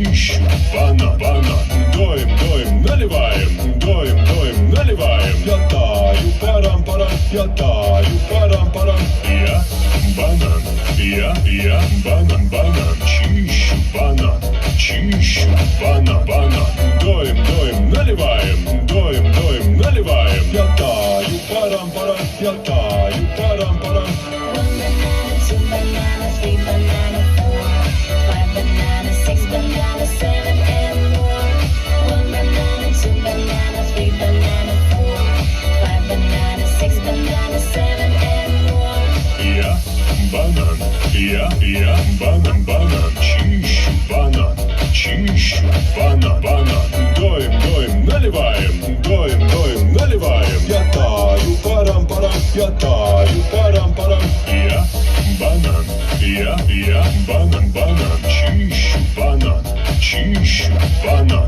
чищу банан, доим, наливаем, доим, наливаем. Я таю, парам-парам, я таю, парам-парам. Я банан, я банан, чищу банан, доим, наливаем, доим, наливаем. Я таю, парам-парам, я таю, парам-парам. One banana, two bananas, three banana, four, five banana, six banana, seven and more. One banana, two bananas, three banana, four, five banana, six banana, seven and more. Я банан, чищу банан, доим, наливаем, доим, наливаем. Я таю, парам-парам, я таю, парам-парам. Я банан, чищу банан,